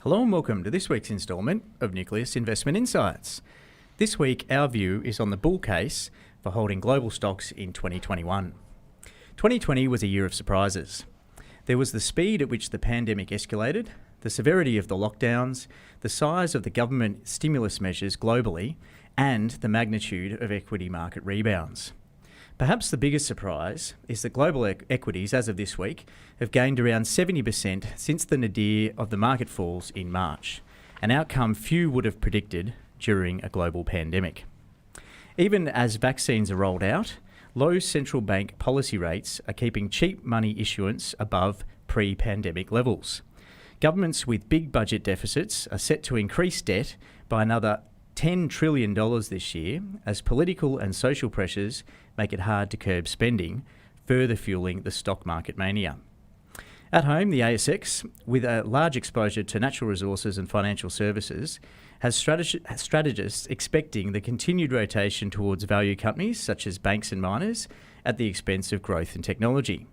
Hello and welcome to this week's instalment of Nucleus Investment Insights. This week, our view is on the bull case for holding global stocks in 2021. 2020 was a year of surprises. There was the speed at which the pandemic escalated, the severity of the lockdowns, the size of the government stimulus measures globally, and the magnitude of equity market rebounds. Perhaps the biggest surprise is that global equities, as of this week, have gained around 70% since the nadir of the market falls in March, an outcome few would have predicted during a global pandemic. Even as vaccines are rolled out, low central bank policy rates are keeping cheap money issuance above pre-pandemic levels. Governments with big budget deficits are set to increase debt by another $10 trillion this year as political and social pressures make it hard to curb spending, further fueling the stock market mania. At home, the ASX, with a large exposure to natural resources and financial services, has strategists expecting the continued rotation towards value companies such as banks and miners at the expense of growth and technology.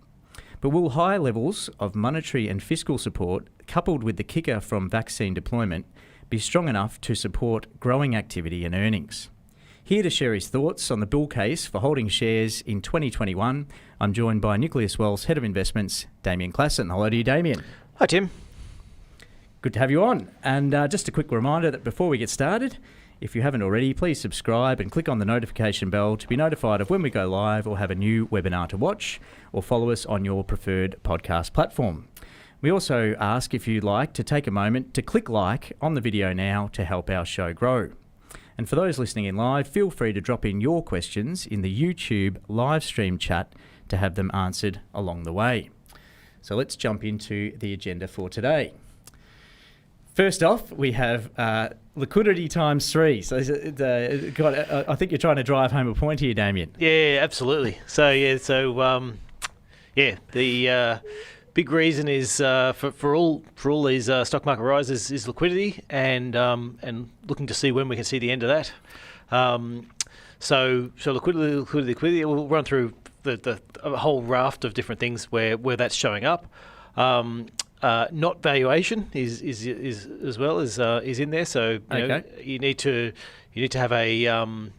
But will high levels of monetary and fiscal support, coupled with the kicker from vaccine deployment, be strong enough to support growing activity and earnings? Here to share his thoughts on the bull case for holding shares in 2021, I'm joined by Nucleus Wealth's Head of Investments, Damien Klassen. Hello to you, Damien. Hi, Tim. Good to have you on. And just a quick reminder that before we get started, if you haven't already, please subscribe and click on the notification bell to be notified of when we go live or have a new webinar to watch, or follow us on your preferred podcast platform. We also ask if you'd like to take a moment to click like on the video now to help our show grow. And for those listening in live, feel free to drop in your questions in the YouTube live stream chat to have them answered along the way. So let's jump into the agenda for today. First off, we have liquidity times 3. So I think you're trying to drive home a point here, Damien. Yeah, absolutely. The big reason is for all these stock market rises is liquidity, and looking to see when we can see the end of that. So liquidity. We'll run through a whole raft of different things where that's showing up. Not valuation is as well as is in there. So you need to have a.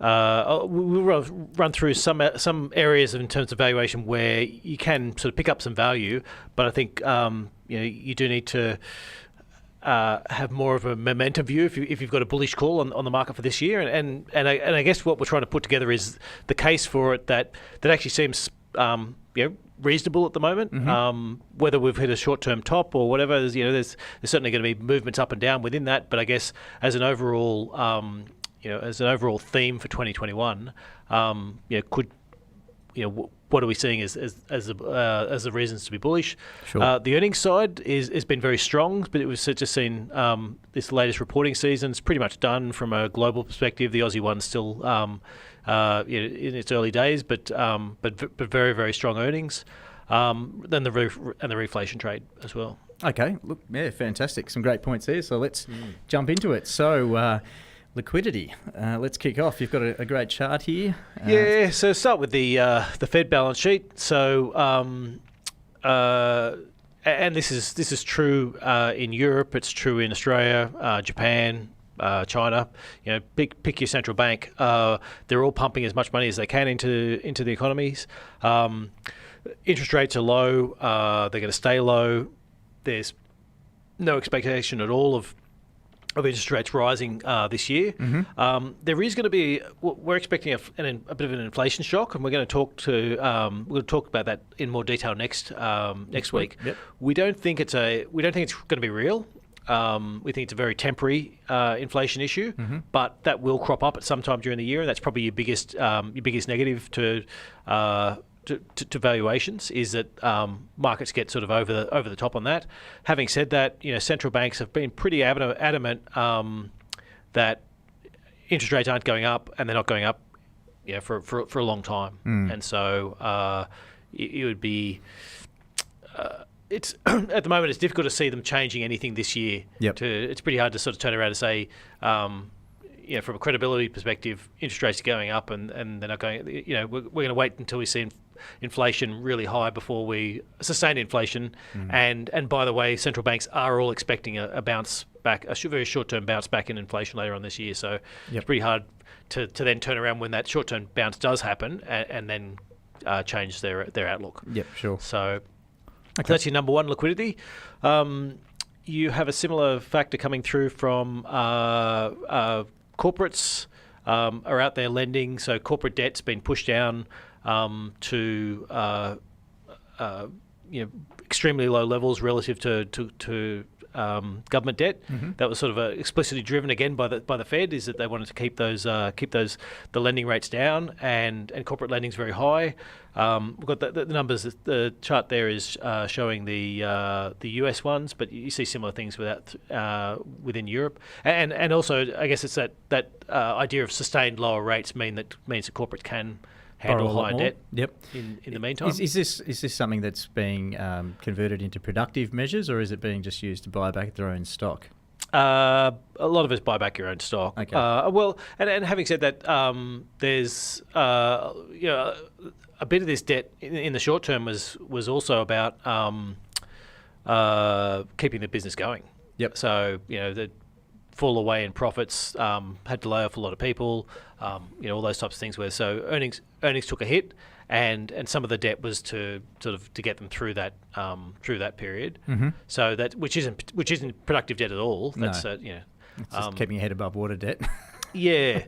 We'll run through some areas in terms of valuation where you can sort of pick up some value, but I think you do need to have more of a momentum view if you've got a bullish call on the market for this year, and I guess what we're trying to put together is the case for it that actually seems reasonable at the moment. Mm-hmm. Whether we've hit a short-term top or whatever, there's certainly going to be movements up and down within that, but I guess as an overall theme for 2021, what are we seeing as the reasons to be bullish? Sure. The earnings side has been very strong, but it was just seen this latest reporting season is pretty much done from a global perspective. The Aussie one's still in its early days, but very, very strong earnings. Then the reflation trade as well. Okay, look, yeah, fantastic. Some great points there. So let's jump into it. So. Liquidity. Let's kick off. You've got a great chart here. So start with the Fed balance sheet. So and this is true in Europe. It's true in Australia, Japan, China. Pick your central bank. They're all pumping as much money as they can into the economies. Interest rates are low. They're going to stay low. There's no expectation at all of interest rates rising this year. Mm-hmm. There is going to be, we're expecting a bit of an inflation shock, and we're going to talk about that in more detail next week. Yep. We don't think it's going to be real. We think it's a very temporary inflation issue, but that will crop up at some time during the year, and that's probably your biggest negative to valuations, is that markets get sort of over the top on that. Having said that, central banks have been pretty adamant that interest rates aren't going up, and they're not going up for a long time. And so it would be it's at the moment it's difficult to see them changing anything this year. Yep. It's pretty hard to sort of turn around and say from a credibility perspective, interest rates are going up and they're not going. We're going to wait until we see inflation really high before we sustain inflation. And by the way, central banks are all expecting a bounce back, a very short-term bounce back in inflation later on this year. So it's pretty hard to then turn around when that short-term bounce does happen and then change their outlook. Yep, sure. So that's your number one, liquidity. You have a similar factor coming through from corporates are out there lending. So corporate debt's been pushed down to extremely low levels relative to government debt. That was sort of explicitly driven again by the Fed, is that they wanted to keep the lending rates down, and corporate lending is very high. We've got the numbers. The chart there is showing the US ones, but you see similar things within Europe, and also I guess it's that idea of sustained lower rates means that corporates can handle higher debt. Yep. In the meantime, is this something that's being converted into productive measures, or is it being just used to buy back their own stock? A lot of us buy back your own stock. Okay. Well, and having said that, there's a bit of this debt in the short term was also about keeping the business going. Yep. So the fall away in profits, had to lay off a lot of people, all those types of things. Where so earnings took a hit, and some of the debt was to get them through that period. So that which isn't productive debt at all. That's It's just keeping your head above water debt. Yeah,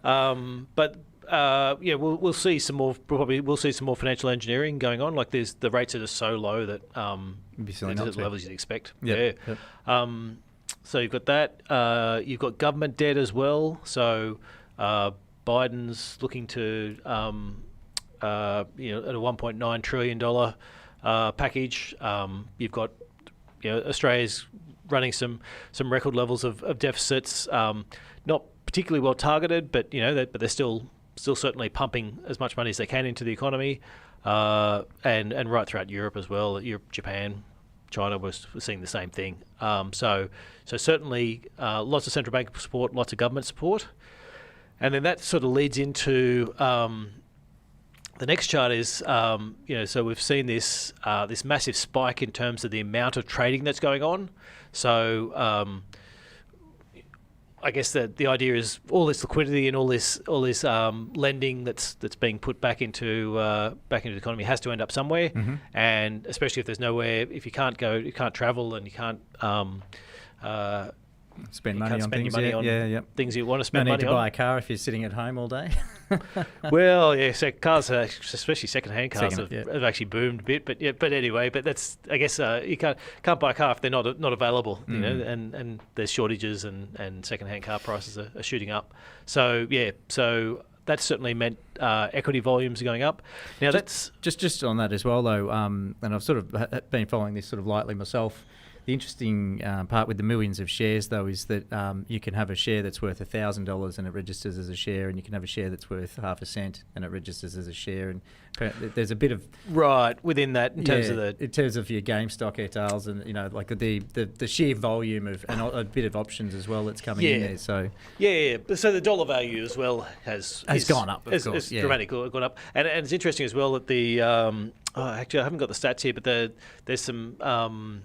but we'll see some more. Probably we'll see some more financial engineering going on. Like the rates are just so low that Be silly there's not to. levels you'd expect. Yep. Yeah. Yep. So you've got that. You've got government debt as well. So Biden's looking to at a $1.9 trillion package. You've got Australia's running some record levels of deficits. Not particularly well targeted, but but they're still certainly pumping as much money as they can into the economy, and right throughout Europe as well. Europe, Japan, China was seeing the same thing. So certainly lots of central bank support, lots of government support, and then that sort of leads into the next chart is so we've seen this massive spike in terms of the amount of trading that's going on. So I guess that the idea is all this liquidity and all this lending that's being put back into the economy has to end up somewhere, and especially if there's nowhere, if you can't travel, and you can't Spend money on things. Things you want to spend no money need on. to buy a car if you're sitting at home all day. Well, yeah, so cars, especially second-hand cars, have actually boomed a bit. But anyway, that's I guess you can't buy a car if they're not available. And there's shortages, and second-hand car prices are shooting up. So that's certainly meant equity volumes are going up. Now that's just on that as well, though. And I've sort of been following this sort of lightly myself. The interesting part with the millions of shares, though, is that you can have a share that's worth $1,000 and it registers as a share, and you can have a share that's worth half a cent and it registers as a share. And there's a bit of within that in terms of your GameStop et al.'s, and like the sheer volume of and a bit of options as well that's coming in there. So so the dollar value as well has gone up, of course, dramatically gone up, and it's interesting as well that the actually I haven't got the stats here, but there's some.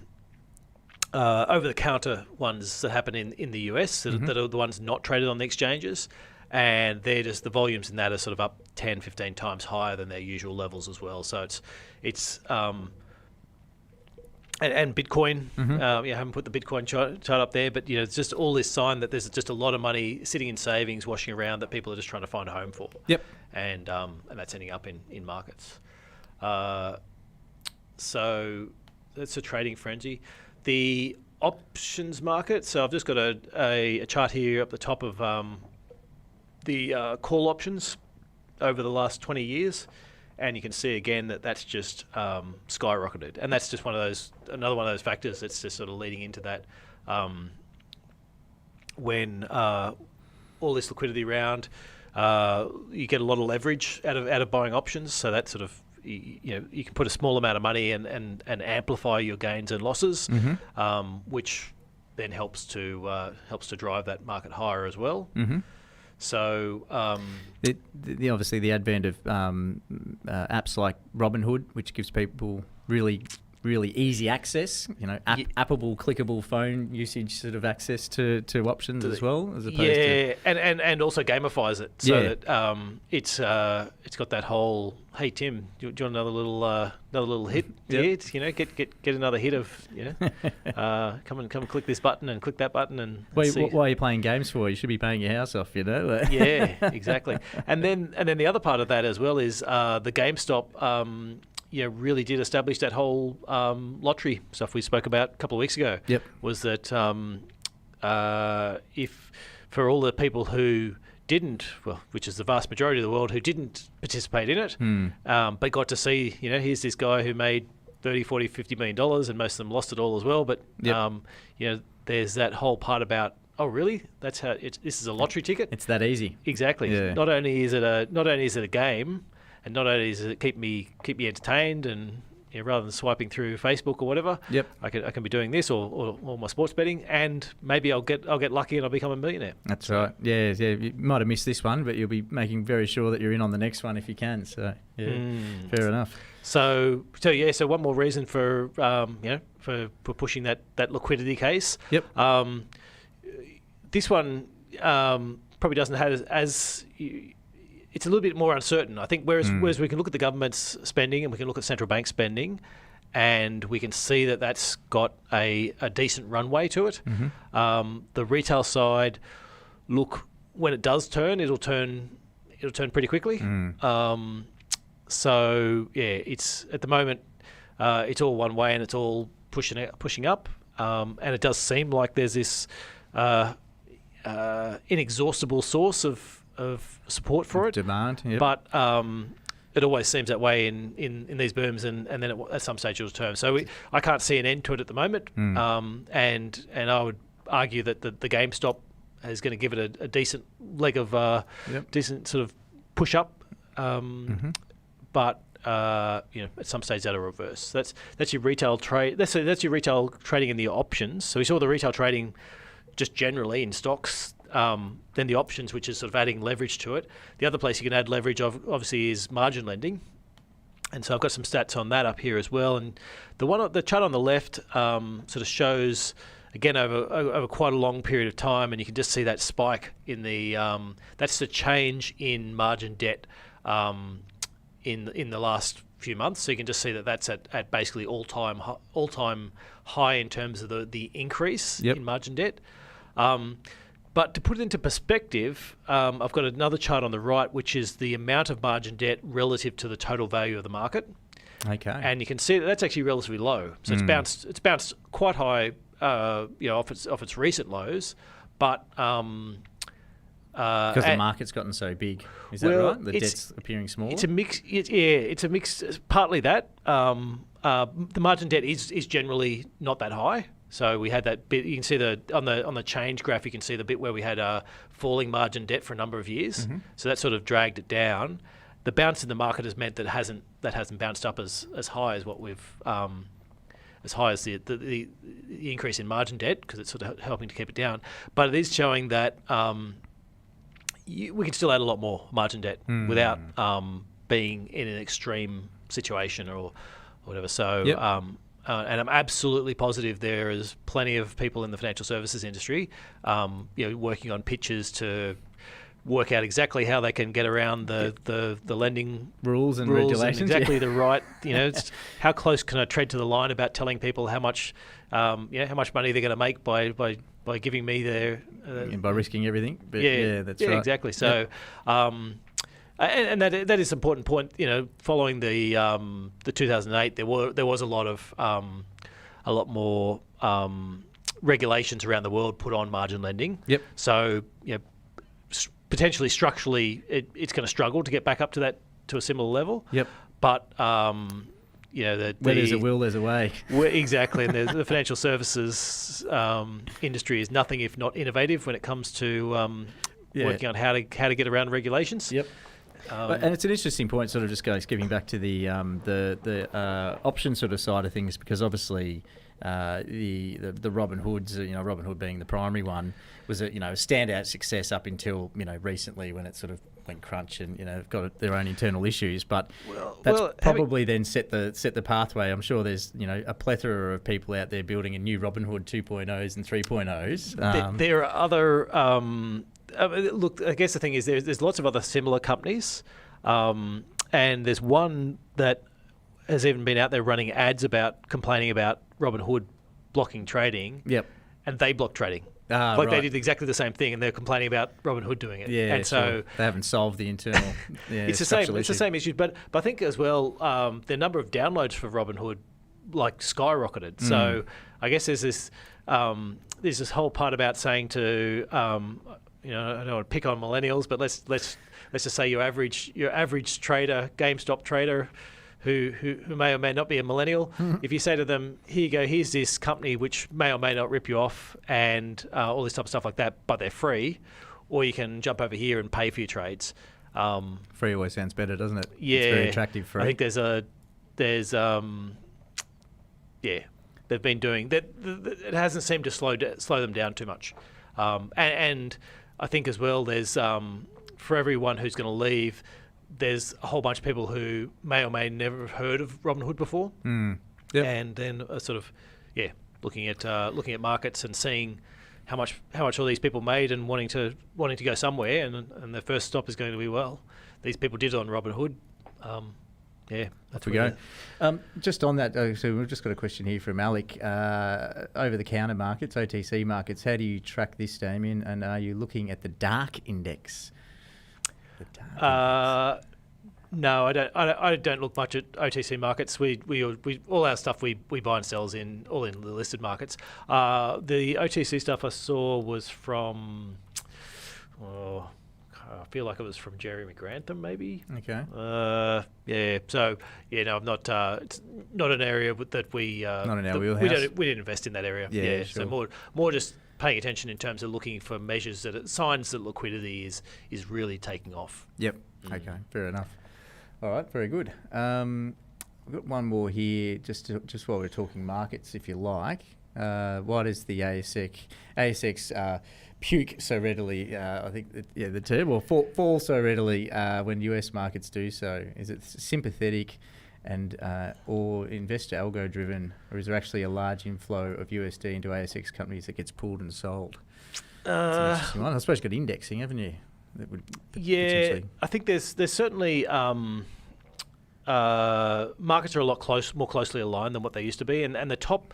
Over-the-counter ones that happen in the US that are the ones not traded on the exchanges, and they're just the volumes in that are sort of up 10, 15 times higher than their usual levels as well. So it's and Bitcoin. I haven't put the Bitcoin chart up there, but it's just all this sign that there's just a lot of money sitting in savings, washing around, that people are just trying to find a home for. Yep. And that's ending up in markets. So that's a trading frenzy. The options market, so I've just got a chart here up the top of the call options over the last 20 years, and you can see again that that's just skyrocketed, and that's just another one of those factors that's just sort of leading into that when all this liquidity around, you get a lot of leverage out of buying options, so that sort of you can put a small amount of money and amplify your gains and losses, which then helps to drive that market higher as well. So obviously the advent of apps like Robinhood, which gives people really easy access, appable, clickable phone usage sort of access to options as well, as opposed to... and also gamifies it so that it's got that whole, hey Tim, do you want another little hit? Get another hit of come and click this button and click that button and why are you playing games for? You should be paying your house off, Yeah, exactly. And then the other part of that as well is the GameStop. Really did establish that whole lottery stuff we spoke about a couple of weeks ago. Yep. Was that if for all the people who didn't, which is the vast majority of the world, who didn't participate in it, but got to see, here's this guy who made $30, $40, $50 million, and most of them lost it all as well. But there's that whole part about, oh really? That's how this is a lottery ticket. It's that easy. Exactly. Yeah. Not only is it a game. And not only does it keep me entertained, and rather than swiping through Facebook or whatever, I can be doing this or my sports betting, and maybe I'll get lucky and I'll become a millionaire. That's right. Yeah. You might have missed this one, but you'll be making very sure that you're in on the next one if you can. So fair enough. So one more reason for for pushing that liquidity case. Yep. This one probably doesn't have as it's a little bit more uncertain, I think, whereas we can look at the government's spending and we can look at central bank spending, and we can see that that's got a decent runway to it. Mm-hmm. The retail side, look, when it does turn, it'll turn pretty quickly. So it's at the moment it's all one way and it's all pushing up, and it does seem like there's this inexhaustible source of support for it, demand, but it always seems that way in these booms, and then at some stage it'll turn. So I can't see an end to it at the moment, and I would argue that the GameStop is going to give it a decent leg of decent sort of push up, but at some stage that'll reverse. That's your retail trade. That's your retail trading in the options. So we saw the retail trading just generally in stocks. Then the options, which is sort of adding leverage to it. The other place you can add leverage obviously is margin lending. And so I've got some stats on that up here as well. And the chart on the left sort of shows, again, over quite a long period of time, and you can just see that spike in the, that's the change in margin debt in the last few months. So you can just see that that's at basically all-time high in terms of the increase in margin debt. But to put it into perspective, I've got another chart on the right, which is the amount of margin debt relative to the total value of the market. Okay. And you can see that that's actually relatively low. So it's bounced quite high, off its recent lows, but because the market's gotten so big, is that right? The debt's appearing smaller. It's a mix. It's a mix. Partly that the margin debt is generally not that high. So we had that bit. You can see on the change graph. You can see the bit where we had falling margin debt for a number of years. So that sort of dragged it down. The bounce in the market has meant that hasn't bounced up as high as what we've as high as the increase in margin debt, because it's sort of helping to keep it down. But it is showing that we can still add a lot more margin debt without being in an extreme situation or whatever. So. And I'm absolutely positive there is plenty of people in the financial services industry, working on pitches to work out exactly how they can get around the lending rules and regulations. And exactly the right, how close can I tread to the line about telling people how much money they're going to make by giving me their by risking everything. But that's right. Exactly. So. And that is an important point. Following the 2008, there was a lot more regulations around the world put on margin lending. Yep. So potentially structurally, it's going to struggle to get back up to a similar level. Yep. But where there's a will, there's a way. Exactly, and the financial services industry is nothing if not innovative when it comes to working on how to get around regulations. Yep. And it's an interesting point, sort of just giving back to the option sort of side of things, because obviously the Robinhoods, Robinhood being the primary one, was a standout success up until recently when it sort of went crunch and got their own internal issues. But that's probably then set the pathway. I'm sure there's a plethora of people out there building a new Robinhood 2.0s and 3.0s. There are other. Look, I guess the thing is there's lots of other similar companies, and there's one that has even been out there running ads complaining about Robinhood blocking trading. Yep. And they block trading. Right. They did exactly the same thing, and they're complaining about Robinhood doing it. Yeah, and so they haven't solved the internal. it's the same. It's the same issue, but I think as well, the number of downloads for Robinhood skyrocketed. So I guess there's this whole part about saying to I don't want to pick on millennials, but let's just say your average trader, GameStop trader, who may or may not be a millennial, if you say to them, here you go, here's this company which may or may not rip you off and all this type of stuff like that, but they're free, or you can jump over here and pay for your trades. Free always sounds better, doesn't it? Yeah. It's very attractive free. I think they've been doing that. It hasn't seemed to slow them down too much. And I think as well, there's for everyone who's going to leave, there's a whole bunch of people who may or may never have heard of Robinhood before, Yep. and then looking at markets and seeing how much all these people made and wanting to go somewhere, and their first stop is going to be, well, these people did it on Robinhood. Off we go. Just on that, so we've just got a question here from Alec. Over-the-counter markets, OTC markets, how do you track this, Damien? And are you looking at the dark index? No, I don't. I don't look much at OTC markets. We all our stuff we buy and sells in the listed markets. The OTC stuff I saw was from. I feel like it was from Jeremy Grantham, maybe. Okay. Yeah. So no, I'm not. It's not an area that we. Not in our wheelhouse. We didn't invest in that area. Yeah. Sure. So more just paying attention in terms of looking for measures signs that liquidity is really taking off. Yep. Okay. Fair enough. All right. Very good. I've got one more here, just while we're talking markets, if you like. Why does the ASX puke so readily? I think the term, or fall so readily when US markets do so. Is it sympathetic and or investor algo driven, or is there actually a large inflow of USD into ASX companies that gets pulled and sold? That's an interesting one. I suppose you've got indexing, haven't you? That would I think there's certainly markets are a lot more closely aligned than what they used to be, and the top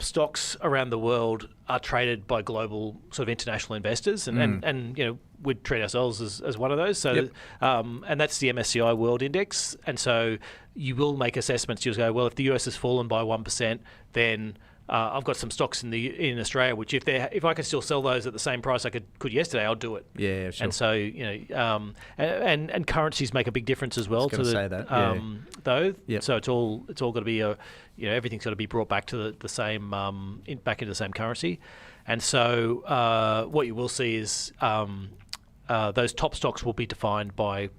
stocks around the world are traded by global sort of international investors, and we'd treat ourselves as one of those. So, Yep. And that's the MSCI World Index, and so you will make assessments. You'll go, well, if the US has fallen by 1%, then I've got some stocks in Australia, which if I can still sell those at the same price I could yesterday, I'll do it. Yeah, sure. And so and currencies make a big difference as well. Though. Yep. So it's all got to be everything's got to be brought back to the same back into the same currency, and so what you will see is those top stocks will be defined by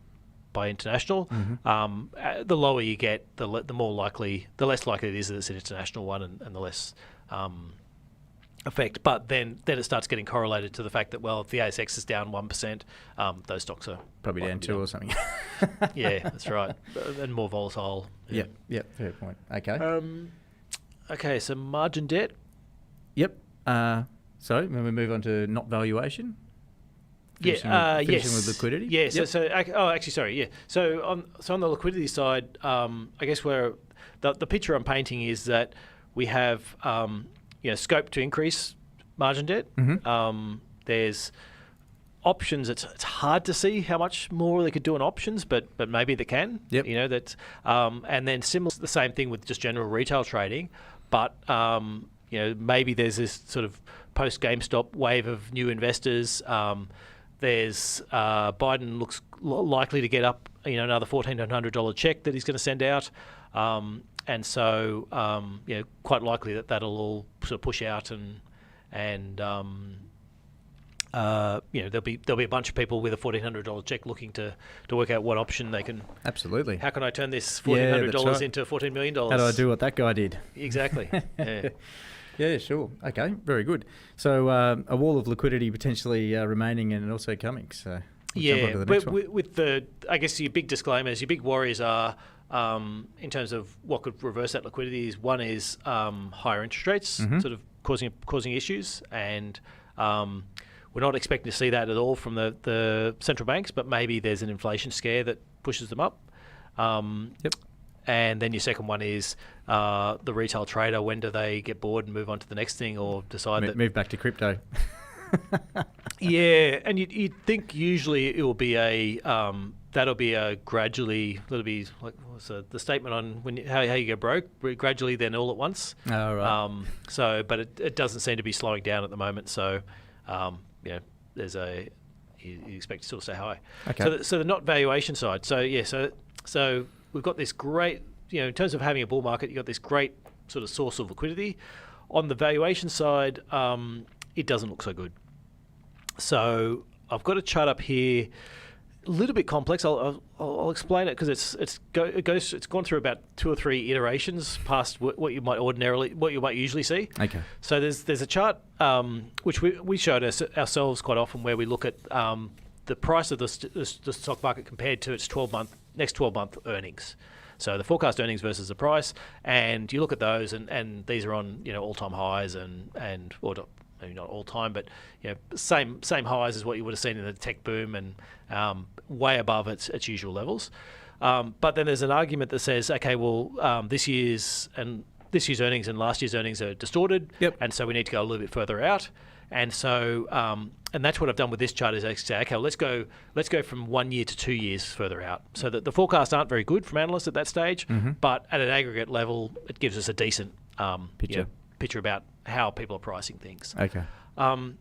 international. Mm-hmm. The lower you get, the less likely it is that it's an international one, and the less effect. But then it starts getting correlated to the fact that, well, if the ASX is down 1%, those stocks are probably down 2 or something. Yeah, that's right, and more volatile. Yeah. Yep. Fair point. Okay. Okay, so margin debt. Yep. So when we move on to not valuation. Finishing with liquidity. Yeah. Yep. So on the liquidity side, I guess where the picture I'm painting is that we have scope to increase margin debt. Mm-hmm. There's options. It's hard to see how much more they could do on options, but maybe they can. Yep. And then the same thing with just general retail trading, but maybe there's this sort of post GameStop wave of new investors. There's Biden looks likely to get up, another $1,400 check that he's going to send out, and so quite likely that'll all sort of push out and there'll be a bunch of people with a $1,400 check looking to work out what option they can. Absolutely. How can I turn this $1,400 right. into $14 million? How do I do what that guy did? Exactly. Yeah. Yeah, sure. Okay, very good. So a wall of liquidity potentially remaining and also coming. So we'll jump on to the next one. With the, I guess your big disclaimers, your big worries are in terms of what could reverse that liquidity. Is one is higher interest rates, sort of causing issues, and we're not expecting to see that at all from the central banks, but maybe there's an inflation scare that pushes them up. Yep. And then your second one is the retail trader. When do they get bored and move on to the next thing, or decide that move back to crypto? Yeah, and you'd think usually it will be that'll be gradually. That'll be like what's the statement on how you go broke, gradually then all at once. Oh, right. But it doesn't seem to be slowing down at the moment. So there's you expect to still stay high. Okay. So the not valuation side. So we've got this great, in terms of having a bull market, you've got this great sort of source of liquidity. On the valuation side, it doesn't look so good. So I've got a chart up here, a little bit complex. I'll explain it because it's gone through about 2 or 3 iterations past what you might usually see. Okay. So there's a chart which we showed ourselves quite often, where we look at the price of the stock market compared to its next 12-month earnings. So the forecast earnings versus the price, and you look at those, and these are on all-time highs and or maybe not all time, but same highs as what you would have seen in the tech boom, and way above its usual levels. But then there's an argument that says, okay, well, this year's earnings and last year's earnings are distorted, and so we need to go a little bit further out. And so, and that's what I've done with this chart, is I say, okay, well, let's go from 1 year to 2 years further out. So that the forecasts aren't very good from analysts at that stage, but at an aggregate level, it gives us a decent picture about how people are pricing things. Okay. So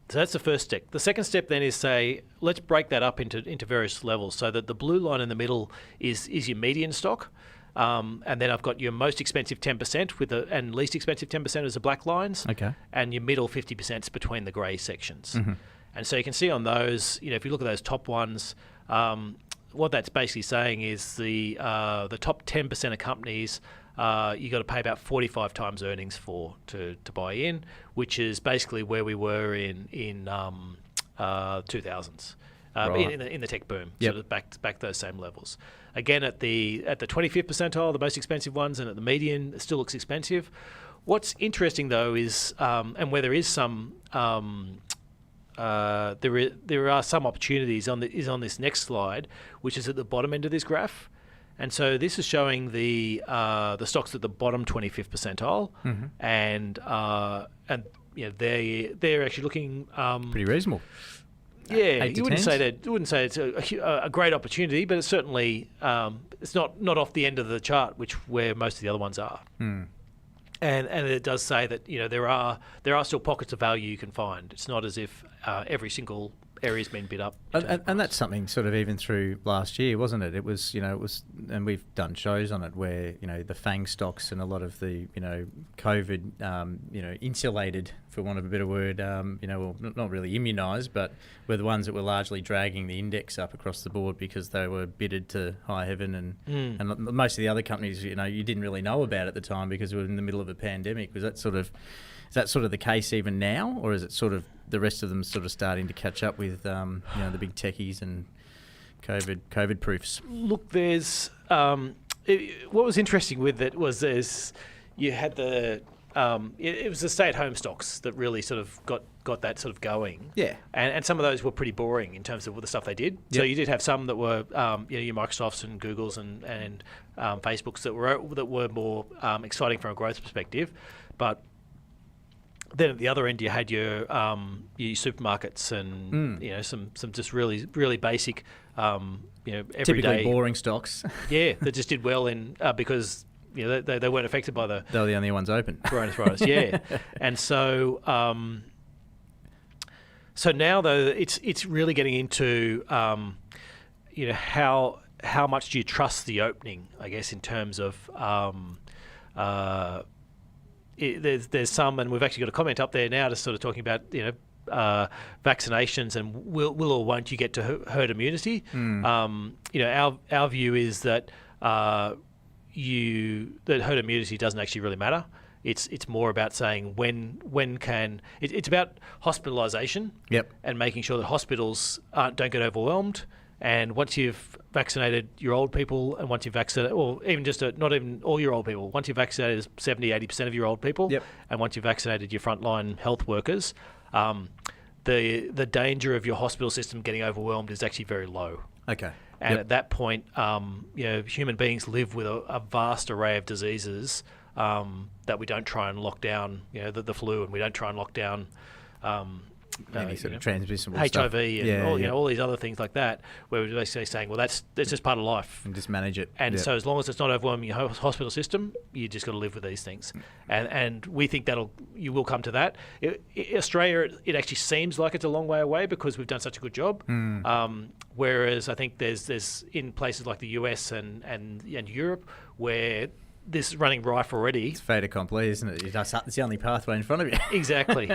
that's the first step. The second step then is say, let's break that up into various levels, so that the blue line in the middle is your median stock. And then I've got your most expensive 10% and least expensive 10% as the black lines. Okay. And your middle 50% is between the grey sections. And so you can see on those, if you look at those top ones, what that's basically saying is the top 10% of companies, you got to pay about 45 times earnings to buy in, which is basically where we were in 2000s. Right. In the tech boom, sort of back those same levels. Again, at the 25th percentile, the most expensive ones, and at the median, it still looks expensive. What's interesting though is, and where there is some, there are some opportunities on this next slide, which is at the bottom end of this graph. And so this is showing the stocks at the bottom 25th percentile, and they're actually looking pretty reasonable. Yeah, you wouldn't say it's a great opportunity, but it's certainly it's not off the end of the chart, where most of the other ones are. And it does say that there are still pockets of value you can find. It's not as if every single area's been bid up. And that's something sort of even through last year, wasn't it? It was, and we've done shows on it where, the FANG stocks and a lot of the, COVID, insulated, for want of a better word, well, not really immunised, but were the ones that were largely dragging the index up across the board because they were bidded to high heaven. And most of the other companies, you didn't really know about at the time because we were in the middle of a pandemic. Is that sort of the case even now, or is it sort of the rest of them sort of starting to catch up with the big techies and COVID proofs? Look, there's what was interesting with it was you had it was the stay-at-home stocks that really sort of got that sort of going. Yeah, and some of those were pretty boring in terms of the stuff they did. Yep. So you did have some that were your Microsofts and Googles and Facebooks that were more exciting from a growth perspective, but then at the other end you had your supermarkets and some just really really basic everyday, typically boring stocks. Yeah, that just did well in because they weren't affected by they were the only ones open. Coronavirus, yeah. And so so now though it's really getting into how much do you trust the opening, I guess, in terms of there's some, and we've actually got a comment up there now just sort of talking about vaccinations and will or won't you get to herd immunity. Our view is that herd immunity doesn't actually really matter. It's more about saying when can it's about hospitalisation. Yep. And making sure that hospitals don't get overwhelmed. And once you've vaccinated your old people, and once you've vaccinated, or even just not even all your old people, once you've vaccinated 70-80% of your old people, yep. and once you've vaccinated your frontline health workers, the danger of your hospital system getting overwhelmed is actually very low. Okay. And yep. at that point, human beings live with a vast array of diseases that we don't try and lock down. The flu, and we don't try and lock down. Any sort of transmissible HIV stuff. and all these other things like that, where we're basically saying, well, that's just part of life, and just manage it. And so as long as it's not overwhelming your hospital system, you just got to live with these things. And we think you will come to that. Australia, it actually seems like it's a long way away because we've done such a good job. Whereas I think there's in places like the US and Europe where this is running rife already. It's fait accompli, isn't it? It's the only pathway in front of you. Exactly.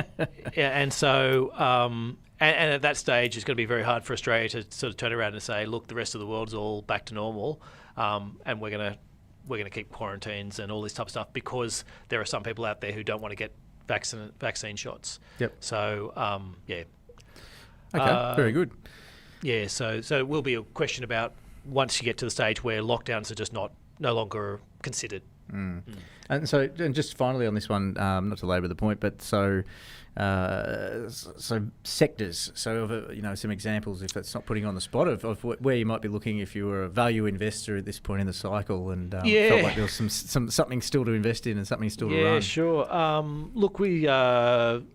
And so, and at that stage, it's going to be very hard for Australia to sort of turn around and say, look, the rest of the world's all back to normal, and we're going to keep quarantines and all this type of stuff because there are some people out there who don't want to get vaccine shots. Yep. So, Okay, very good. Yeah, so it will be a question about once you get to the stage where lockdowns are just no longer considered. And just finally on this one, not to labour the point, but so sectors. So some examples, if that's not putting on the spot of where you might be looking if you were a value investor at this point in the cycle and felt like there was something still to invest in and something still to run. Yeah, sure. Look, we added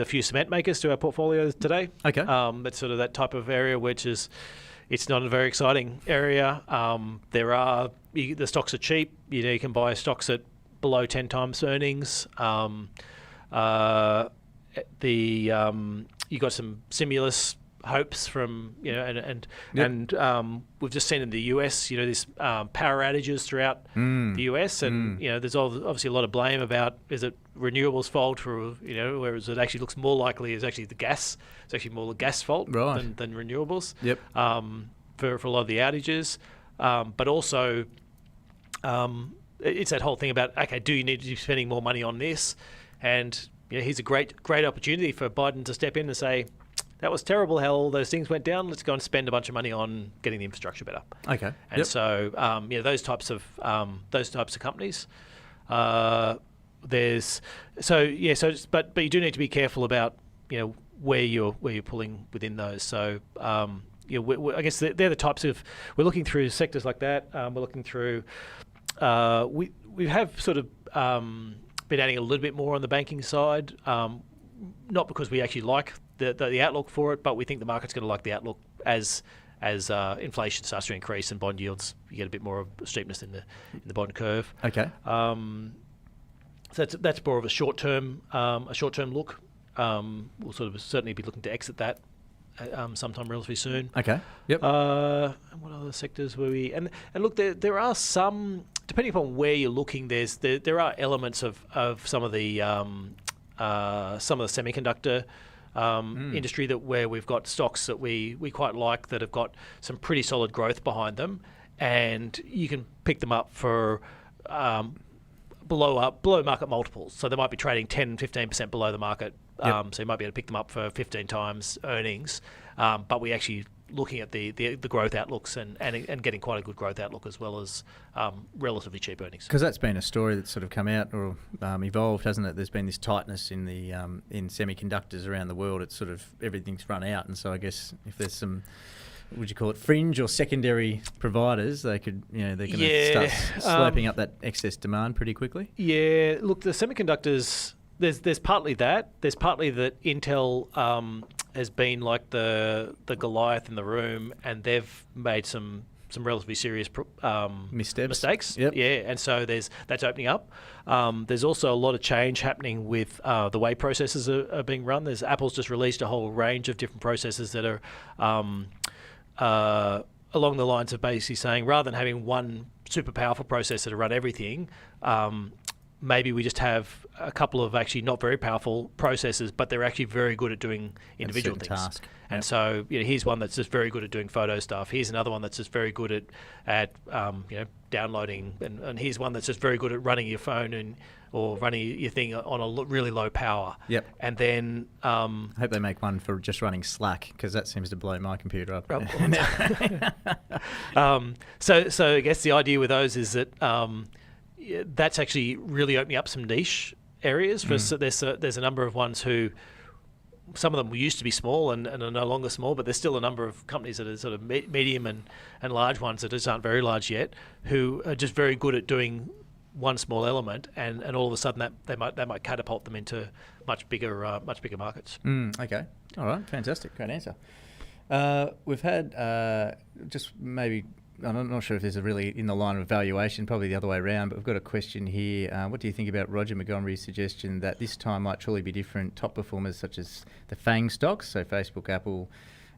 a few cement makers to our portfolio today. Okay. That's sort of that type of area, which is. It's not a very exciting area. The stocks are cheap. You can buy stocks at below 10 times earnings. You got some stimulus hopes from and we've just seen in the US this power outages throughout the US, and there's obviously a lot of blame about is it renewables fault or whereas it actually looks more likely is actually the gas. It's actually more the gas fault than renewables. Yep. For a lot of the outages, but also it's that whole thing about do you need to be spending more money on this, and here's a great opportunity for Biden to step in and say, that was terrible how all those things went down. Let's go and spend a bunch of money on getting the infrastructure better. Okay. And so, those types of companies. But you do need to be careful about where you're pulling within those. So I guess they're the types of, we're looking through sectors like that. We're looking through. We have sort of been adding a little bit more on the banking side. Not because we actually like the outlook for it, but we think the market's going to like the outlook as inflation starts to increase and bond yields, you get a bit more of steepness in the bond curve. Okay. So that's more of a short term look. We'll sort of certainly be looking to exit that sometime relatively soon. Okay. Yep. And what other sectors were we? And look, there are some, depending upon where you're looking, there are elements of some of the semiconductor industry where we've got stocks that we quite like that have got some pretty solid growth behind them, and you can pick them up for below market multiples. So they might be trading 10-15% below the market. So you might be able to pick them up for 15 times earnings. But we actually looking at the growth outlooks and getting quite a good growth outlook as well as relatively cheap earnings. Because that's been a story that's sort of come out or evolved, hasn't it? There's been this tightness in the in semiconductors around the world. It's sort of everything's run out, and so I guess if there's some, would you call it fringe or secondary providers, they could they're going to start sloping up that excess demand pretty quickly. Yeah, look, the semiconductors. There's partly that. There's partly that Intel has been like the Goliath in the room, and they've made some relatively serious mistakes. Yep. Yeah, and so that's opening up. There's also a lot of change happening with the way processors are being run. Apple's just released a whole range of different processors that are along the lines of basically saying rather than having one super powerful processor to run everything. maybe we just have a couple of actually not very powerful processes, but they're actually very good at doing individual things. Task. And so, here's one that's just very good at doing photo stuff. Here's another one that's just very good at downloading, and here's one that's just very good at running your phone or running your thing on a really low power. Yep. And then I hope they make one for just running Slack, because that seems to blow my computer up. So I guess the idea with those is that that's actually really opening up some niche areas. So there's a number of ones who, some of them used to be small and are no longer small, but there's still a number of companies that are sort of medium and large ones that just aren't very large yet, who are just very good at doing one small element, and all of a sudden that might catapult them into much bigger markets. Okay, all right, fantastic, great answer. We've had just maybe, I'm not sure if this is really in the line of valuation, probably the other way around, but we've got a question here. What do you think about Roger Montgomery's suggestion that this time might truly be different? Top performers such as the FANG stocks, so Facebook, Apple,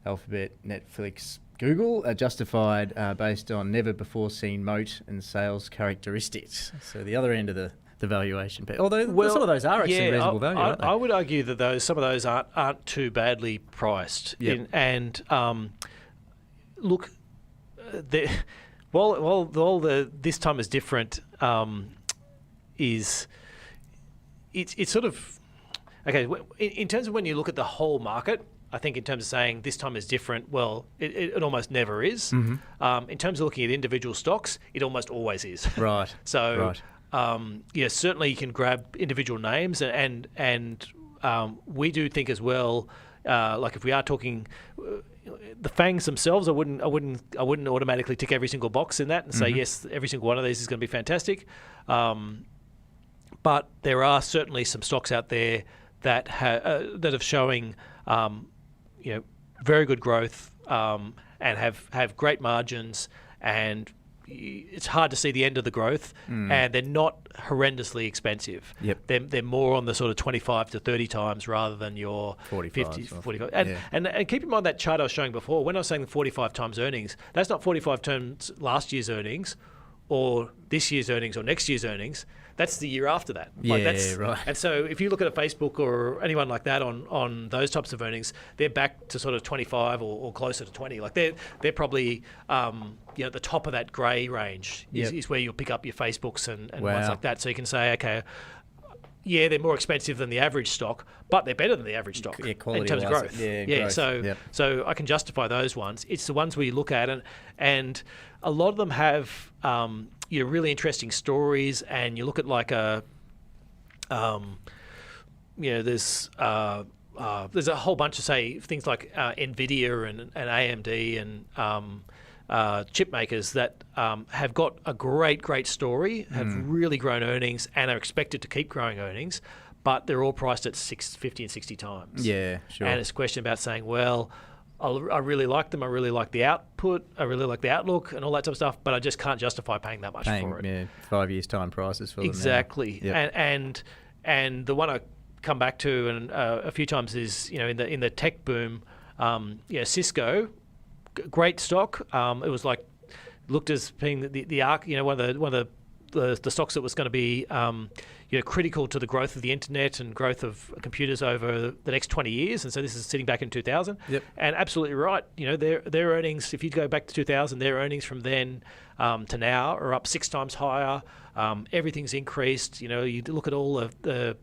Alphabet, Netflix, Google, are justified based on never-before-seen moat and sales characteristics. So the other end of the valuation. Although some of those are actually reasonable value, aren't they? I would argue that some of those aren't too badly priced. Yep. Look, while this time is different, it's sort of okay in terms of when you look at the whole market. I think in terms of saying this time is different, well, it almost never is. In terms of looking at individual stocks, it almost always is. Right. So certainly you can grab individual names, and we do think as well. Like if we are talking the FANGs themselves, I wouldn't automatically tick every single box in that and say yes, every single one of these is going to be fantastic. But there are certainly some stocks out there that have showing very good growth and have great margins, and it's hard to see the end of the growth, and they're not horrendously expensive. Yep. They're more on the sort of 25 to 30 times rather than your 50, 45. And keep in mind that chart I was showing before, when I was saying 45 times earnings, that's not 45 times last year's earnings or this year's earnings or next year's earnings. That's the year after that. Right. And so if you look at a Facebook or anyone like that on those types of earnings, they're back to sort of 25 or closer to 20. Like they're probably the top of that grey range is where you'll pick up your Facebooks and ones like that. So you can say, okay, yeah, they're more expensive than the average stock, but they're better than the average stock in terms of growth. Growth. So I can justify those ones. It's the ones where you look at and a lot of them have really interesting stories, and you look at like there's a whole bunch of things like Nvidia and AMD and chip makers that have got a great story, have really grown earnings, and are expected to keep growing earnings, but they're all priced at 50 and 60 times. Yeah, sure. And it's a question about saying, well, I really like them, I really like the output, I really like the outlook and all that type of stuff, but I just can't justify paying that much for it. Yeah, 5 years time prices for them. Exactly. Yep. And the one I come back to and a few times is in the tech boom, Cisco, great stock. It was like looked as being the arc, one of the stocks that was going to be critical to the growth of the internet and growth of computers over the next 20 years. And so this is sitting back in 2000. Yep. And absolutely right. Their earnings, if you go back to 2000, their earnings from then to now are up 6 times higher. Everything's increased. You look at all of the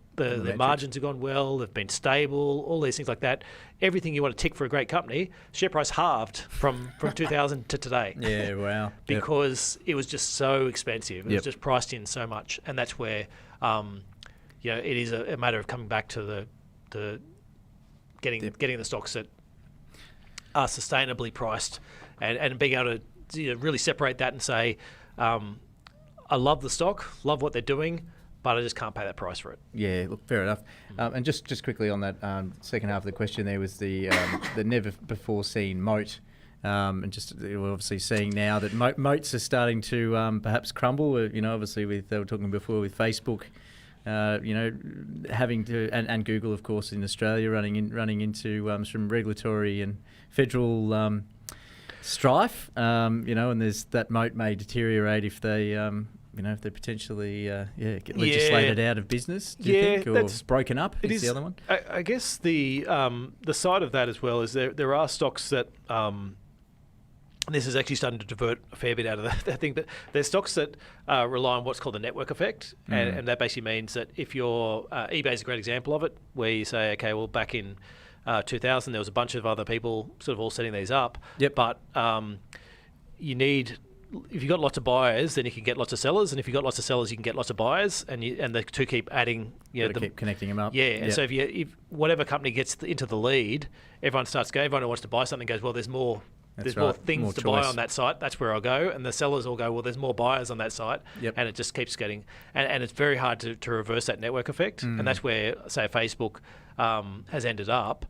margins have gone well. They've been stable. All these things like that. Everything you want to tick for a great company. Share price halved from 2000 to today. Yeah, wow. Because it was just so expensive. It was just priced in so much, and that's where it is a matter of coming back to the getting the stocks that are sustainably priced, and being able to really separate that and say, I love the stock, love what they're doing, but I just can't pay that price for it. Yeah, look, fair enough. And just quickly on that second half of the question, there was the never before seen moat. And just we're obviously seeing now that moats are starting to perhaps crumble. Obviously they were talking before with Facebook, having to and Google, of course, in Australia running into some regulatory and federal strife. And there's that moat may deteriorate if they if they're potentially get legislated out of business, do you think, or that's broken up? It is the other one. I guess the side of that as well is there are stocks that. This is actually starting to divert a fair bit out of that. I think that there's stocks that rely on what's called the network effect, and that basically means that if you're eBay is a great example of it, where you say, okay, well, back in 2000 there was a bunch of other people sort of all setting these up, but you need. If you've got lots of buyers, then you can get lots of sellers, and if you've got lots of sellers, you can get lots of buyers, and the two keep adding. Keep connecting them up. Yeah, and so if whatever company gets into the lead, everyone who wants to buy something goes, well, there's more. More things to buy on that site. That's where I'll go. And the sellers all go, well, there's more buyers on that site. And it just keeps getting... And it's very hard to reverse that network effect. And that's where, say, Facebook has ended up.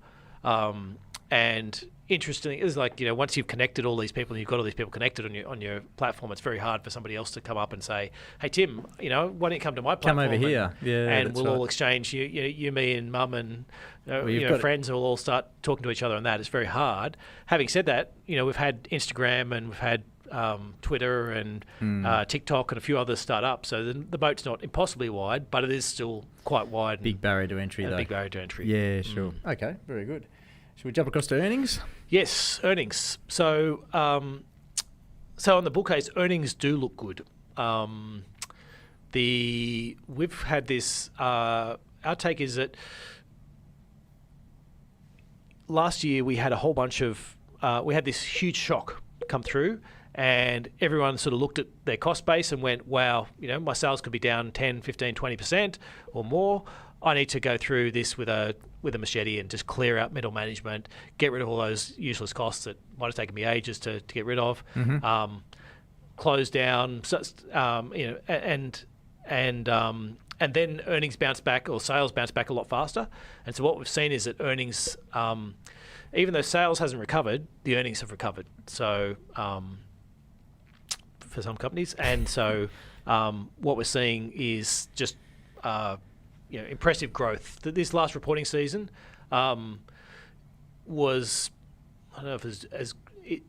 And interesting is once you've connected all these people and you've got all these people connected on your platform, it's very hard for somebody else to come up and say, hey, Tim, why don't you come to my platform? Come over here. And we'll all exchange, you, me and mum and friends will all start talking to each other on that. It's very hard. Having said that, we've had Instagram and we've had Twitter and TikTok and a few others start up. So the moat's not impossibly wide, but it is still quite wide. Big barrier to entry, though. Big barrier to entry. Yeah, sure. Okay, very good. Should we jump across to earnings? Yes, earnings. So, on the bull case, earnings do look good. We've had this. Our take is that last year we had a whole bunch of. We had this huge shock come through, and everyone sort of looked at their cost base and went, "Wow, my sales could be down 10, 15, 20% or more. I need to go through this with a machete and just clear out middle management, get rid of all those useless costs that might have taken me ages to get rid of, close down, and then earnings bounce back or sales bounce back a lot faster. And so what we've seen is that earnings, even though sales hasn't recovered, the earnings have recovered. So for some companies, and so what we're seeing is just impressive growth. This last reporting season was, I don't know if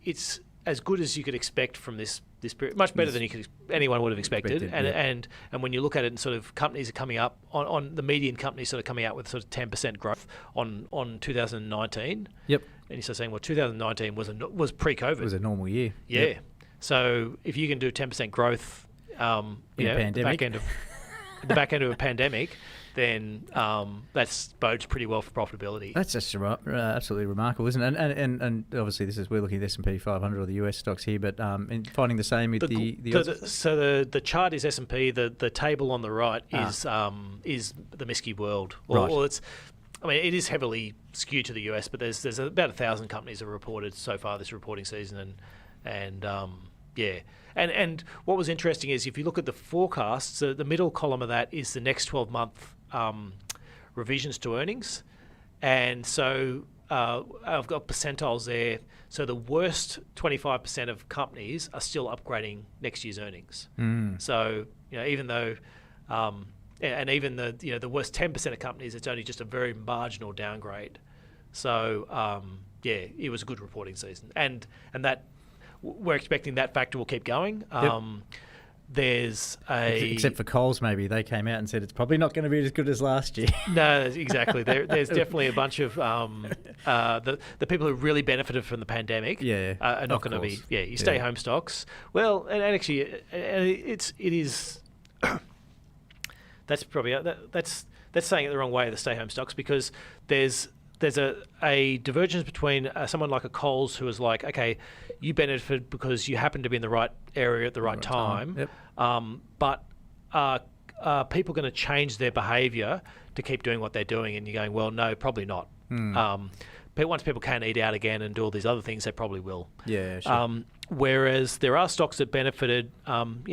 it's as good as you could expect from this period. Much better than anyone would have expected. And when you look at it, and sort of companies are coming up on the median companies sort of coming out with sort of 10% growth on 2019. Yep. And you start saying, well, 2019 was pre-COVID. It was a normal year. Yeah. Yep. So if you can do 10% growth, pandemic. the back end of a pandemic, then that bodes pretty well for profitability. That's just absolutely remarkable, isn't it? And obviously we're looking at the S&P 500 or the US stocks here, but finding the same with the chart is S&P. The table on the right is the MSCI World. Or it's, it is heavily skewed to the US, but there's about 1,000 companies that are reported so far this reporting season, and what was interesting is if you look at the forecasts, the middle column of that is the next 12-month revisions to earnings. And so I've got percentiles there. So the worst 25% of companies are still upgrading next year's earnings. So, even though, and even the worst 10% of companies, it's only just a very marginal downgrade. So, it was a good reporting season. And that, we're expecting that factor will keep going. There's except for Coles, maybe they came out and said it's probably not going to be as good as last year. No, exactly. There's definitely a bunch of the people who really benefited from the pandemic. Are not going to be. You stay home stocks. Well, and actually, it is. That's probably that's saying it the wrong way. The stay home stocks, because there's a divergence between someone like a Coles who is like, okay, you benefited because you happened to be in the right area at the right time. Yep. But are people going to change their behaviour to keep doing what they're doing? And you're going, well, no, probably not. But once people can eat out again and do all these other things, they probably will. Yeah, sure. Whereas there are stocks that benefited,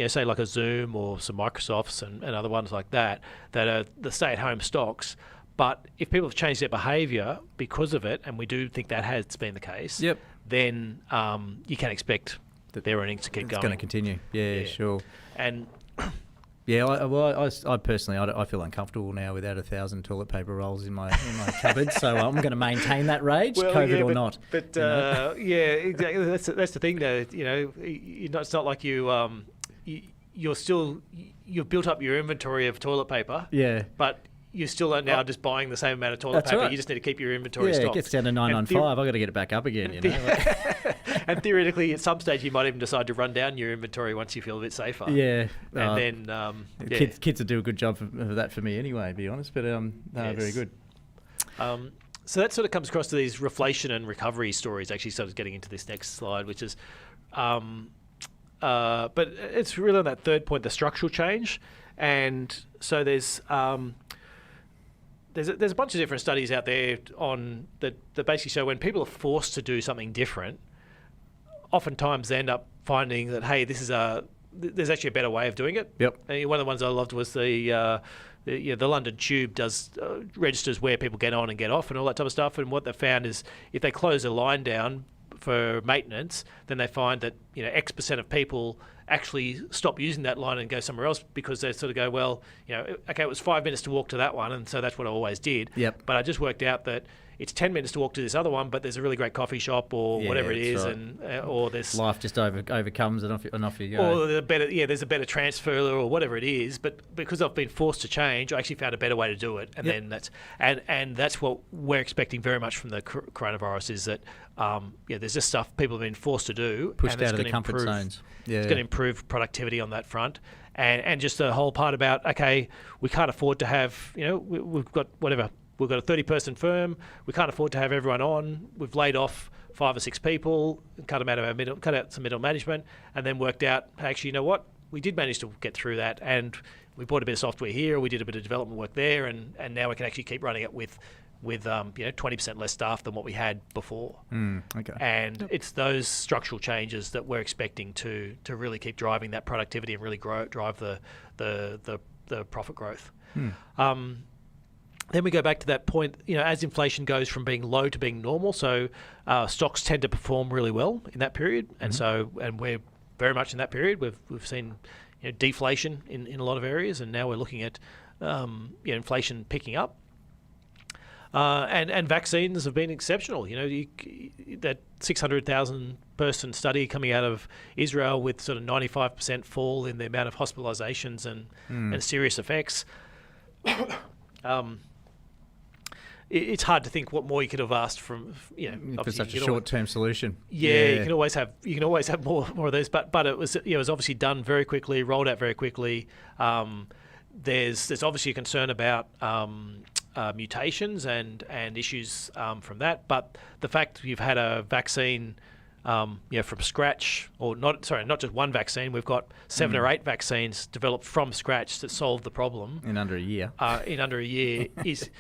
say like a Zoom or some Microsofts and other ones like that are the stay-at-home stocks. But if people have changed their behaviour because of it, and we do think that has been the case, then you can expect that their earnings to keep going. It's going to continue. Yeah, sure. And I personally, I feel uncomfortable now without 1,000 toilet paper rolls in my cupboard, so I'm going to maintain that rage, COVID or not. But exactly. That's the thing, though. It's not like you you've built up your inventory of toilet paper. Yeah. But you still are now just buying the same amount of toilet That's paper. right. You just need to keep your inventory Yeah, stocked. it gets down to 995. I've got to get it back up again, And theoretically, at some stage, you might even decide to run down your inventory once you feel a bit safer. Yeah. And then... Kids will do a good job of that for me anyway, to be honest. But very good. So that sort of comes across to these reflation and recovery stories, actually sort of getting into this next slide, which is... but it's really on that third point, the structural change. And so there's a bunch of different studies out there on that basically show when people are forced to do something different, oftentimes they end up finding that, hey, there's actually a better way of doing it. Yep. And one of the ones I loved was the London Tube does registers where people get on and get off and all that type of stuff. And what they found is if they close a line down for maintenance, then they find that X% of people actually stop using that line and go somewhere else because they sort of go, well, okay, it was 5 minutes to walk to that one, and so that's what I always did. Yep. But I just worked out that it's 10 minutes to walk to this other one, but there's a really great coffee shop or whatever it is, right. and or there's life just overcomes and off you go. Or there's a better transfer or whatever it is. But because I've been forced to change, I actually found a better way to do it, and then that's what we're expecting very much from the coronavirus is that there's just stuff people have been forced to do, pushed out of the comfort zones. Yeah, it's going to improve productivity on that front, and just the whole part about we can't afford to have we've got whatever. We've got a 30-person firm. We can't afford to have everyone on. We've laid off 5 or 6 people, cut out some middle management, and then worked out, actually, you know what? We did manage to get through that, and we bought a bit of software here. We did a bit of development work there, and now we can actually keep running it with 20% less staff than what we had before. Okay. And it's those structural changes that we're expecting to really keep driving that productivity and really drive the profit growth. Then we go back to that point, as inflation goes from being low to being normal, so stocks tend to perform really well in that period, and we're very much in that period. We've seen deflation in a lot of areas, and now we're looking at inflation picking up. And vaccines have been exceptional. That 600,000 person study coming out of Israel with sort of 95% fall in the amount of hospitalizations and serious effects. It's hard to think what more you could have asked from for such a short-term solution. Yeah, you can always have more of those, but it was obviously done very quickly, rolled out very quickly. There's obviously a concern about mutations and issues from that, but the fact you've had a vaccine from scratch, or not just one vaccine. We've got 7 or 8 vaccines developed from scratch that solve the problem in under a year. is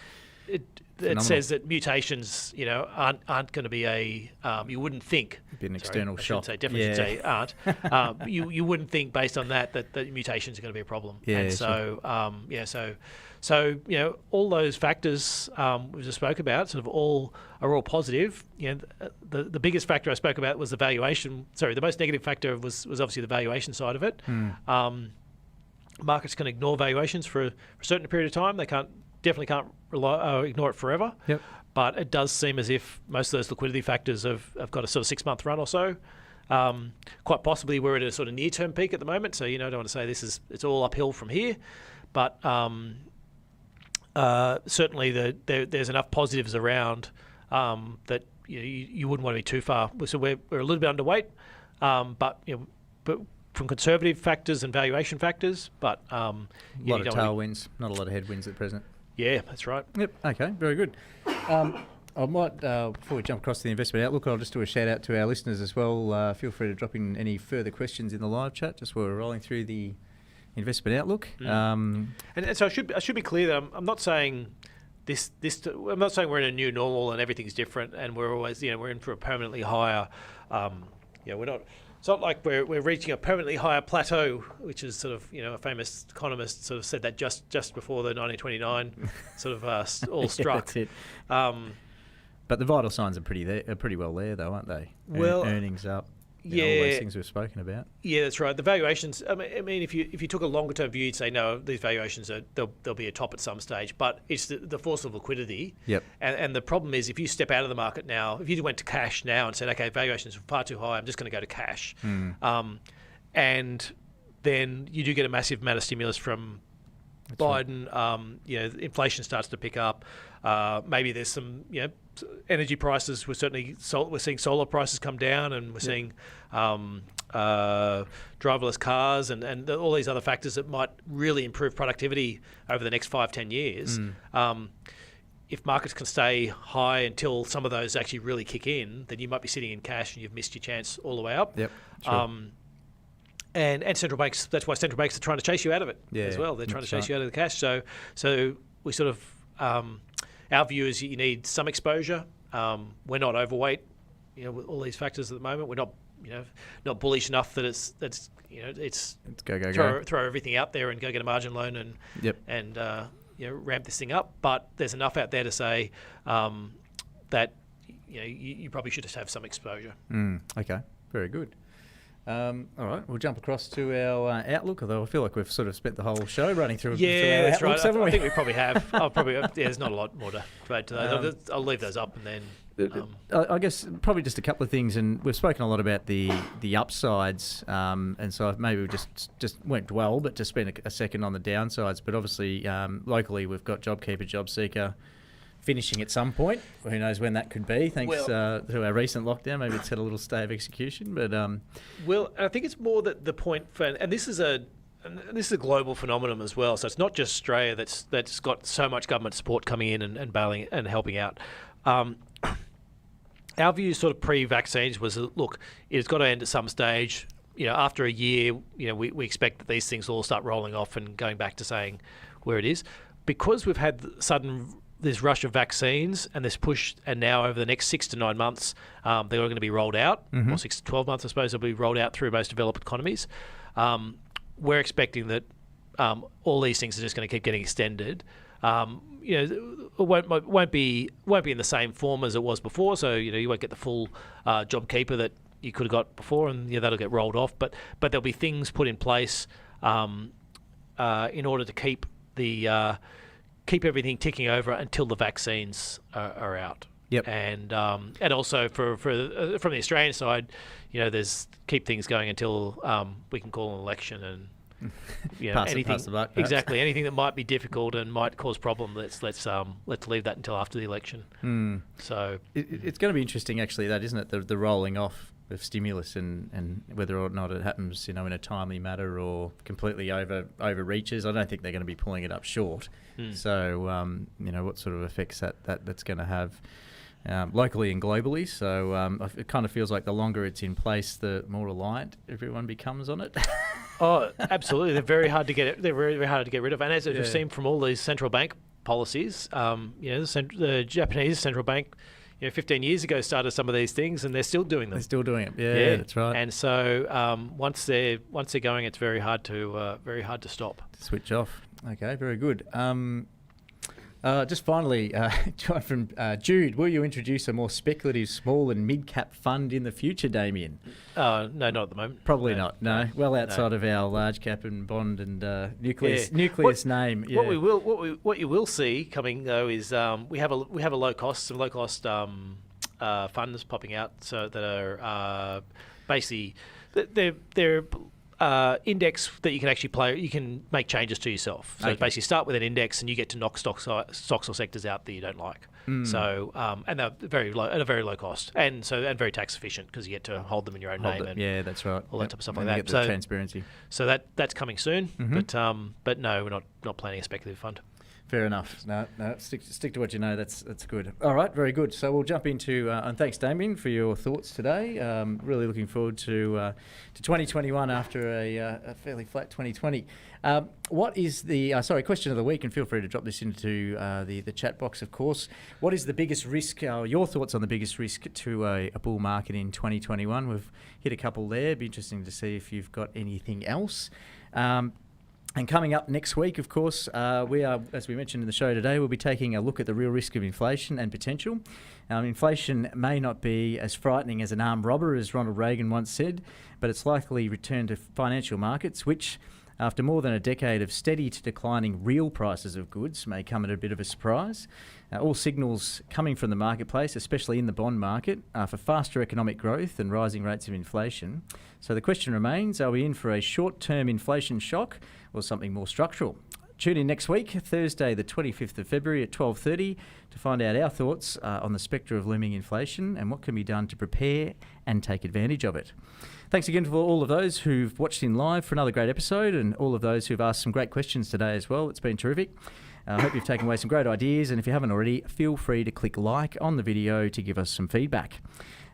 it says that mutations, aren't going to be you wouldn't think. Be an external shock. Should say aren't. You wouldn't think based on that mutations are going to be a problem. Yeah, and so all those factors we just spoke about are all positive. The biggest factor I spoke about was the valuation. Sorry, the most negative factor was obviously the valuation side of it. Markets can ignore valuations for a certain period of time. They definitely can't ignore it forever. Yep. But it does seem as if most of those liquidity factors have got a sort of 6-month run or so. Quite possibly we're at a sort of near-term peak at the moment. So I don't want to say it's all uphill from here, but certainly there's enough positives around that you wouldn't want to be too far. So we're a little bit underweight, but from conservative factors and valuation factors, but a lot of tailwinds, not a lot of headwinds at present. Yeah, that's right. Yep. Okay. Very good. I might, before we jump across to the investment outlook, I'll just do a shout out to our listeners as well. Feel free to drop in any further questions in the live chat, just while we're rolling through the investment outlook. And so I should be clear that I'm not saying this. I'm not saying we're in a new normal and everything's different, and we're always we're in for a permanently higher. We're not. It's not like we're reaching a permanently higher plateau, which is sort of a famous economist sort of said that just before the 1929 sort of all struck. That's it. But the vital signs are pretty well there, though, aren't they? Well, earnings up. All those things we've spoken about. Yeah, that's right. The valuations. I mean, if you took a longer term view, you'd say no, these valuations they'll be a top at some stage. But it's the force of liquidity. Yep. And the problem is if you step out of the market now, if you went to cash now and said, okay, valuations are far too high, I'm just going to go to cash. And then you do get a massive amount of stimulus from Biden. Right. Inflation starts to pick up. Maybe there's some, energy prices. We're seeing solar prices come down, and we're seeing driverless cars and all these other factors that might really improve productivity over the next 5-10 years. If markets can stay high until some of those actually really kick in, then you might be sitting in cash and you've missed your chance all the way up. Yep. Sure. And central banks, that's why central banks are trying to chase you out of it as well. They're trying to chase you out of the cash. So we sort of, our view is you need some exposure. We're not overweight, with all these factors at the moment. We're not, not bullish enough that it's go. Throw everything out there and go get a margin loan and ramp this thing up. But there's enough out there to say that you probably should just have some exposure. Okay, very good. All right, we'll jump across to our outlook, although I feel like we've sort of spent the whole show running through our that's outlooks, right. haven't we? I think we probably have. There's not a lot more to add to those. I'll leave those up and then... I guess probably just a couple of things, and we've spoken a lot about the upsides, and so maybe we just won't dwell, but just spend a second on the downsides. But obviously, locally, we've got JobKeeper, JobSeeker finishing at some point. Who knows when that could be, thanks to our recent lockdown. Maybe it's had a little stay of execution. But I think it's more that the point for, and this is a global phenomenon as well. So it's not just Australia that's got so much government support coming in and bailing and helping out. Our view sort of pre-vaccines was, look, it's got to end at some stage. After a year, we expect that these things will all start rolling off and going back to saying where it is. Because we've had this rush of vaccines and this push, and now over the next 6 to 9 months, they're going to be rolled out, or 6 to 12 months, I suppose, they'll be rolled out through most developed economies. We're expecting that all these things are just going to keep getting extended. It won't be in the same form as it was before. So you won't get the full JobKeeper that you could have got before, and that'll get rolled off. But there'll be things put in place in order to keep everything ticking over until the vaccines are out. Yep. And also from the Australian side, there's keep things going until we can call an election and. Pass the buck, exactly. Anything that might be difficult and might cause problem, let's leave that until after the election. So it's going to be interesting, actually, that isn't it? The rolling off of stimulus and whether or not it happens, in a timely manner or completely overreaches. I don't think they're going to be pulling it up short. So what sort of effects that's going to have. Locally and globally, so it kind of feels like the longer it's in place, the more reliant everyone becomes on it. Oh, absolutely! They're very hard to get. They're very, very hard to get rid of, and as we've seen from all these central bank policies, the Japanese central bank, 15 years ago started some of these things, and they're still doing them. They're still doing it. Yeah, that's right. And so once they're going, it's very hard to stop. To switch off. Okay, very good. Just finally, John from Jude, will you introduce a more speculative small and mid-cap fund in the future, Damien? No, not at the moment. Probably not. No, well outside of our large cap and bond and nucleus name. Yeah. What you will see coming though is we have a low cost funds popping out, so that are basically they're index that you can actually play. You can make changes to yourself. So basically start with an index and you get to knock stocks or sectors out that you don't like. So and they're very low at a very low cost, and very tax efficient because you get to hold them in your own name. And that's right. All that type of stuff and like that. Get the transparency. So that's coming soon. But no, we're not planning a speculative fund. Fair enough. No, stick to what you know. That's good. All right, very good. So we'll jump into and thanks, Damien, for your thoughts today. Really looking forward to 2021 after a fairly flat 2020. What is the question of the week? And feel free to drop this into the chat box, of course. What is the biggest risk? Your thoughts on the biggest risk to a bull market in 2021? We've hit a couple there. It'd be interesting to see if you've got anything else. And coming up next week, of course, we are, as we mentioned in the show today, we'll be taking a look at the real risk of inflation and potential. Inflation may not be as frightening as an armed robber, as Ronald Reagan once said, but it's likely return to financial markets, which after more than a decade of steady to declining real prices of goods may come at a bit of a surprise. All signals coming from the marketplace, especially in the bond market, are for faster economic growth and rising rates of inflation. So the question remains, are we in for a short-term inflation shock or something more structural? Tune in next week, Thursday the 25th of February at 12:30 to find out our thoughts on the spectre of looming inflation and what can be done to prepare and take advantage of it. Thanks again for all of those who've watched in live for another great episode and all of those who've asked some great questions today as well. It's been terrific. I hope you've taken away some great ideas, and if you haven't already, feel free to click like on the video to give us some feedback.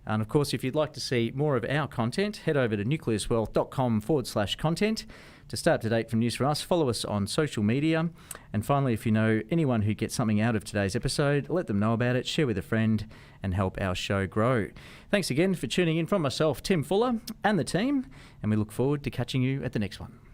And of course, if you'd like to see more of our content, head over to nucleuswealth.com/content. To stay up to date from news from us, follow us on social media. And finally, if you know anyone who gets something out of today's episode, let them know about it, share with a friend, and help our show grow. Thanks again for tuning in from myself, Tim Fuller, and the team, and we look forward to catching you at the next one.